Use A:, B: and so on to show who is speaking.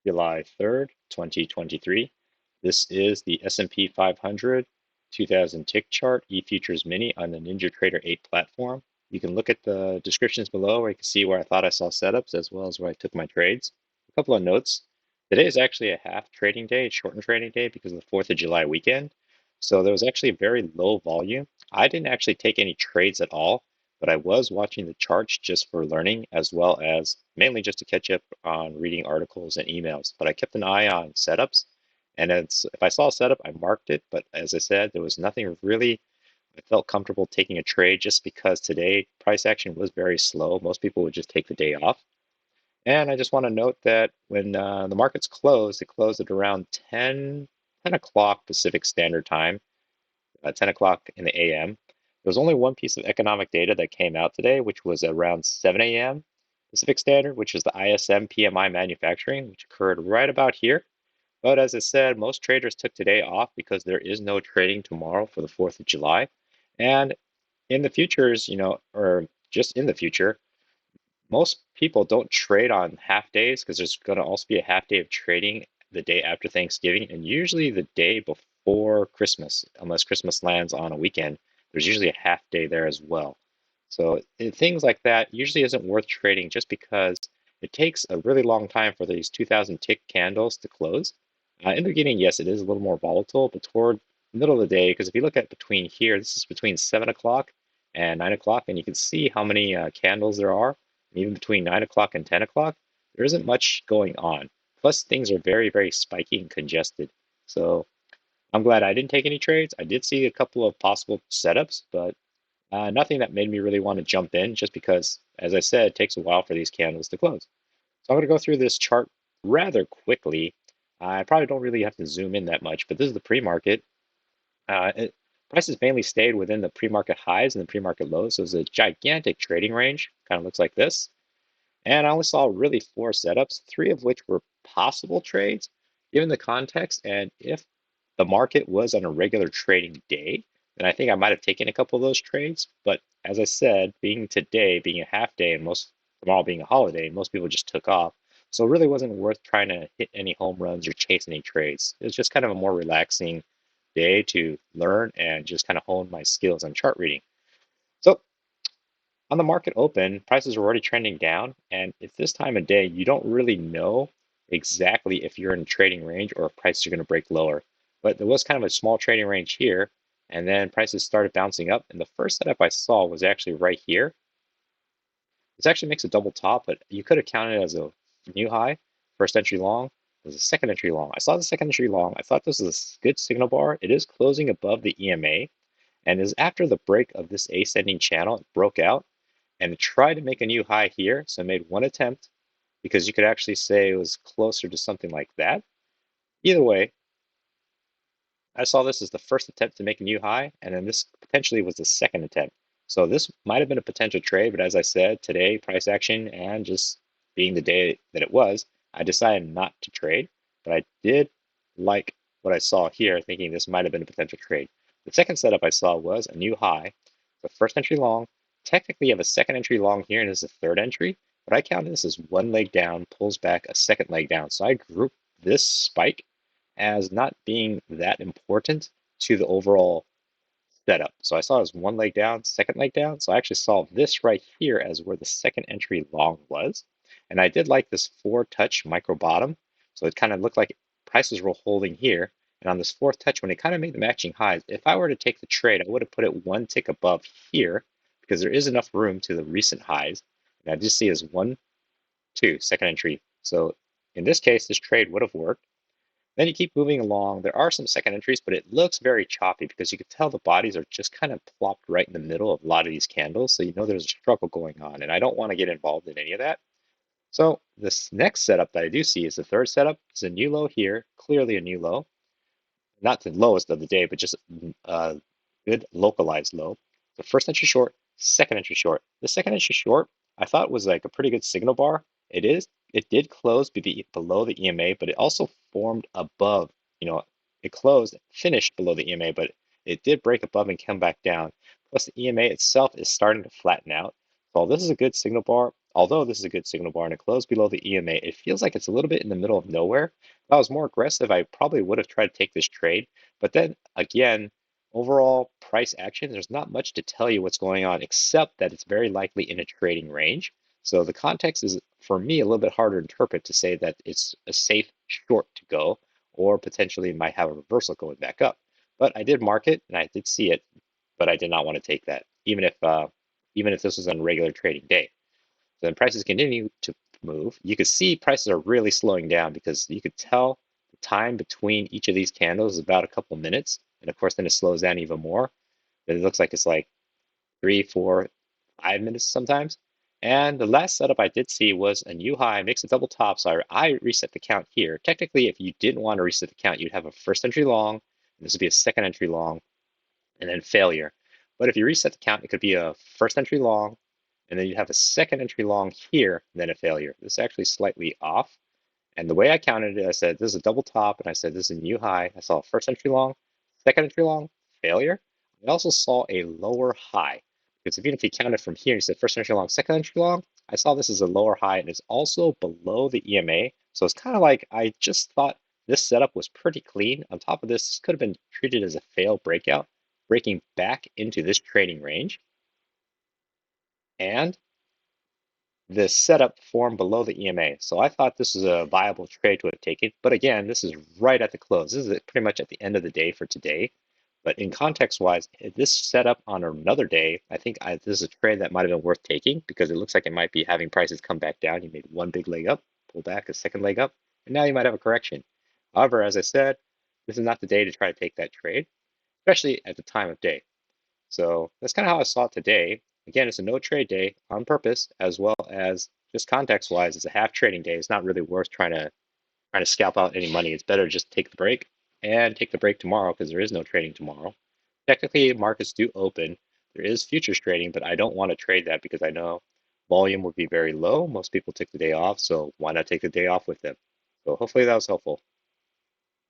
A: July 3rd, 2023. This is the S&P 500 2000 tick chart e-futures mini on the NinjaTrader 8 platform. You can look at the descriptions below where you can see where I thought I saw setups as well as where I took my trades. A couple of notes. Today is actually a half trading day, shortened trading day because of the 4th of July weekend. So there was actually a very low volume. I didn't actually take any trades at all, but I was watching the charts just for learning as well as mainly just to catch up on reading articles and emails. But I kept an eye on setups, and if I saw a setup, I marked it. But as I said, there was nothing really I felt comfortable taking a trade just because today price action was very slow. Most people would just take the day off. And I just want to note that when the markets closed, it closed at around 10 o'clock Pacific Standard Time, 10 o'clock in the AM. There was only one piece of economic data that came out today, which was around 7 a.m. Pacific Standard, which is the ISM PMI Manufacturing, which occurred right about here. But as I said, most traders took today off because there is no trading tomorrow for the 4th of July. And in the futures, or just in the future, most people don't trade on half days because there's going to also be a half day of trading the day after Thanksgiving and usually the day before Christmas, unless Christmas lands on a weekend. There's usually a half day there as well. So things like that usually isn't worth trading just because it takes a really long time for these 2000 tick candles to close. In the beginning, yes, it is a little more volatile, but toward the middle of the day, because if you look at between here, this is between 7 o'clock and 9 o'clock, and you can see how many candles there are. And even between 9 o'clock and 10 o'clock, there isn't much going on. Plus, things are very, very spiky and congested. So I'm glad I didn't take any trades. I did see a couple of possible setups, but nothing that made me really want to jump in just because, as I said, it takes a while for these candles to close. So I'm going to go through this chart rather quickly. I probably don't really have to zoom in that much, but this is the pre-market. Prices mainly stayed within the pre-market highs and the pre-market lows. So it's a gigantic trading range, kind of looks like this. And I only saw really 4 setups, 3 of which were possible trades, given the context. And if the market was on a regular trading day, then I think I might have taken a couple of those trades. But as I said, being today, being a half day, and tomorrow being a holiday, most people just took off. So it really wasn't worth trying to hit any home runs or chase any trades. It was just kind of a more relaxing day to learn and just kind of hone my skills on chart reading. So on the market open, prices are already trending down. And at this time of day, you don't really know exactly if you're in a trading range or if prices are going to break lower. But there was kind of a small trading range here. And then prices started bouncing up. And the first setup I saw was actually right here. This actually makes a double top, but you could have counted it as a new high. First entry long was a second entry long. I saw the second entry long. I thought this was a good signal bar. It is closing above the EMA. And is after the break of this ascending channel, it broke out and it tried to make a new high here. So it made one attempt because you could actually say it was closer to something like that. Either way, I saw this as the first attempt to make a new high, and then this potentially was the second attempt. So this might have been a potential trade, but as I said, today, price action and just being the day that it was, I decided not to trade. But I did like what I saw here, thinking this might have been a potential trade. The second setup I saw was a new high. The first entry long. Technically, you have a second entry long here, and this is a third entry, but I count this as one leg down, pulls back a second leg down. So I group this spike as not being that important to the overall setup. So I saw it as one leg down, second leg down. So I actually saw this right here as where the second entry long was. And I did like this 4-touch micro bottom. So it kind of looked like prices were holding here. And on this 4th touch, when it kind of made the matching highs, if I were to take the trade, I would have put it one tick above here because there is enough room to the recent highs. And I just see it as 1, 2, second entry. So in this case, this trade would have worked. Then you keep moving along. There are some second entries, but it looks very choppy because you can tell the bodies are just kind of plopped right in the middle of a lot of these candles. So you know there's a struggle going on, and I don't want to get involved in any of that. So this next setup that I do see is the third setup. It's a new low here, clearly a new low. Not the lowest of the day, but just a good localized low. The first entry short, second entry short. The second entry short, I thought was like a pretty good signal bar. It is. It did close below the EMA, but it also formed above. It closed, finished below the EMA, but it did break above and come back down. Plus, the EMA itself is starting to flatten out. So this is a good signal bar. although this is a good signal bar and it closed below the EMA, it feels like it's a little bit in the middle of nowhere. If I was more aggressive, I probably would have tried to take this trade. But then again, overall price action, there's not much to tell you what's going on except that it's very likely in a trading range. So the context is, for me, a little bit harder to interpret to say that it's a safe short to go, or potentially might have a reversal going back up. But I did mark it and I did see it, but I did not want to take that, even if this was on a regular trading day. So then prices continue to move. You could see prices are really slowing down because you could tell the time between each of these candles is about a couple minutes. And of course, then it slows down even more. But it looks like it's like 3, 4, 5 minutes sometimes. And the last setup I did see was a new high, makes a double top. So I reset the count here. Technically, if you didn't want to reset the count, you'd have a first entry long, and this would be a second entry long, and then failure. But if you reset the count, it could be a first entry long, and then you'd have a second entry long here, and then a failure. This is actually slightly off. And the way I counted it, I said, this is a double top, and I said, this is a new high. I saw first entry long, second entry long, failure. I also saw a lower high, because even if you counted from here, you said first entry long, second entry long, I saw this as a lower high, and it's also below the EMA. So it's kind of like I just thought this setup was pretty clean. On top of this could have been treated as a failed breakout, breaking back into this trading range. And the setup formed below the EMA. So I thought this was a viable trade to have taken. But again, this is right at the close. This is pretty much at the end of the day for today. But in context wise, this setup on another day, I think this is a trade that might have been worth taking because it looks like it might be having prices come back down. You made one big leg up, pull back a second leg up, and now you might have a correction. However, as I said, this is not the day to try to take that trade, especially at the time of day. So that's kind of how I saw it today. Again, it's a no trade day on purpose, as well as just context wise, it's a half trading day. It's not really worth trying to scalp out any money. It's better just take the break and take the break tomorrow because there is no trading tomorrow. Technically, markets do open. There is futures trading, but I don't want to trade that because I know volume would be very low. Most people took the day off, so why not take the day off with them? So hopefully that was helpful.